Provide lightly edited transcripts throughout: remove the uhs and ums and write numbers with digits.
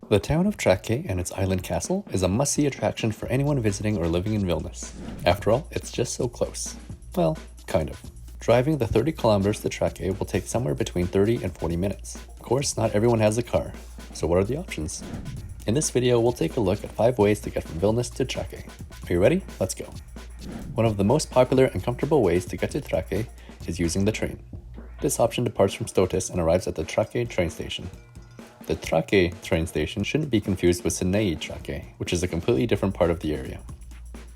The town of Trakai and its island castle is a must-see attraction for anyone visiting or living in Vilnius. After all, it's just so close. Well, kind of. Driving the 30 kilometers to Trakai will take somewhere between 30 and 40 minutes. Of course, not everyone has a car, so what are the options? In this video, we'll take a look at 5 ways to get from Vilnius to Trakai. Are you ready? Let's go. One of the most popular and comfortable ways to get to Trakai is using the train. This option departs from Stotis and arrives at the Trakai train station. The Trakai train station shouldn't be confused with Senai Trakai, which is a completely different part of the area.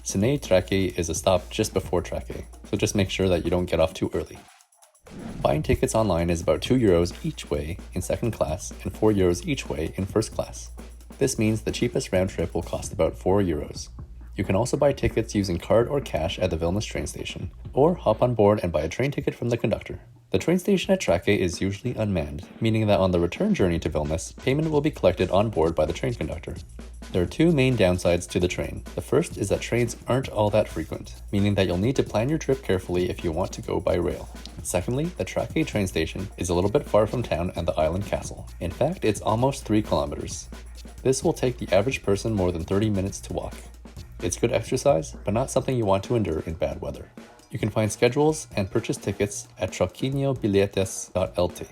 Senai Trakai is a stop just before Trakai, so just make sure that you don't get off too early. Buying tickets online is about €2 each way in second class and €4 each way in first class. This means the cheapest round trip will cost about €4. You can also buy tickets using card or cash at the Vilnius train station, or hop on board and buy a train ticket from the conductor. The train station at Trakai is usually unmanned, meaning that on the return journey to Vilnius, payment will be collected on board by the train conductor. There are 2 main downsides to the train. The first is that trains aren't all that frequent, meaning that you'll need to plan your trip carefully if you want to go by rail. Secondly, the Trakai train station is a little bit far from town and the island castle. In fact, it's almost 3 kilometers. This will take the average person more than 30 minutes to walk. It's good exercise, but not something you want to endure in bad weather. You can find schedules and purchase tickets at traukiniobilietes.lt.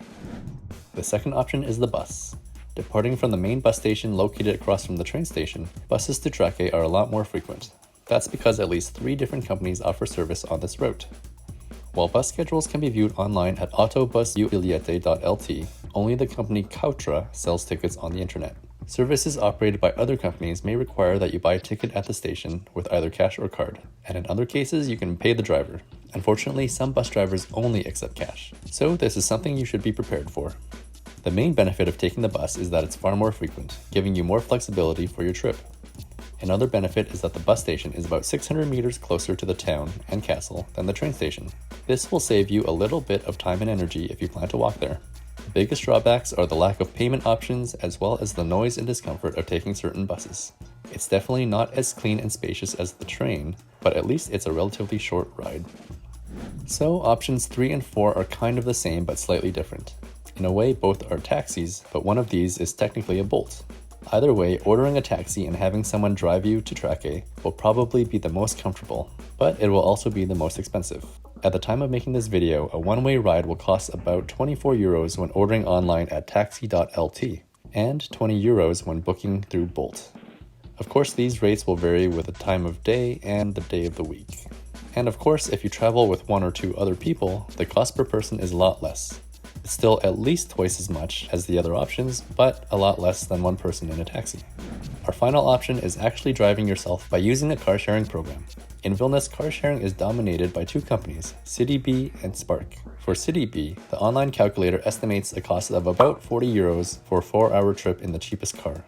The second option is the bus. Departing from the main bus station located across from the train station, buses to Trakai are a lot more frequent. That's because at least 3 different companies offer service on this route. While bus schedules can be viewed online at autobusubiliete.lt, only the company Kautra sells tickets on the internet. Services operated by other companies may require that you buy a ticket at the station with either cash or card, and in other cases you can pay the driver. Unfortunately, some bus drivers only accept cash, so this is something you should be prepared for. The main benefit of taking the bus is that it's far more frequent, giving you more flexibility for your trip. Another benefit is that the bus station is about 600 meters closer to the town and castle than the train station. This will save you a little bit of time and energy if you plan to walk there. The biggest drawbacks are the lack of payment options as well as the noise and discomfort of taking certain buses. It's definitely not as clean and spacious as the train, but at least it's a relatively short ride. So options 3 and 4 are kind of the same but slightly different. In a way, both are taxis, but one of these is technically a bolt. Either way, ordering a taxi and having someone drive you to Trakai will probably be the most comfortable, but it will also be the most expensive. At the time of making this video, a one-way ride will cost about €24 when ordering online at taxi.lt, and €20 when booking through Bolt. Of course, these rates will vary with the time of day and the day of the week. And of course, if you travel with 1 or 2 other people, the cost per person is a lot less. It's still at least twice as much as the other options, but a lot less than 1 person in a taxi. Our final option is actually driving yourself by using a car sharing program. In Vilnius, car sharing is dominated by 2 companies, CityBee and Spark. For CityBee, the online calculator estimates a cost of about €40 for a 4-hour trip in the cheapest car.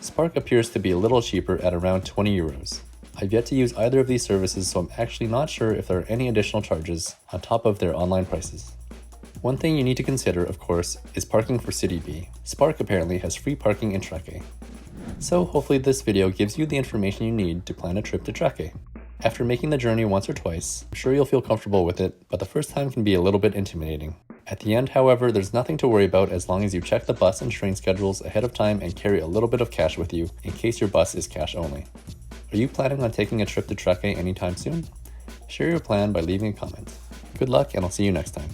Spark appears to be a little cheaper at around €20. I've yet to use either of these services, so I'm actually not sure if there are any additional charges on top of their online prices. One thing you need to consider, of course, is parking for CityBee. Spark apparently has free parking in Trakai. So hopefully this video gives you the information you need to plan a trip to Trakai. After making the journey once or twice, I'm sure you'll feel comfortable with it, but the first time can be a little bit intimidating. At the end, however, there's nothing to worry about as long as you check the bus and train schedules ahead of time and carry a little bit of cash with you in case your bus is cash only. Are you planning on taking a trip to Trakai anytime soon? Share your plan by leaving a comment. Good luck, and I'll see you next time.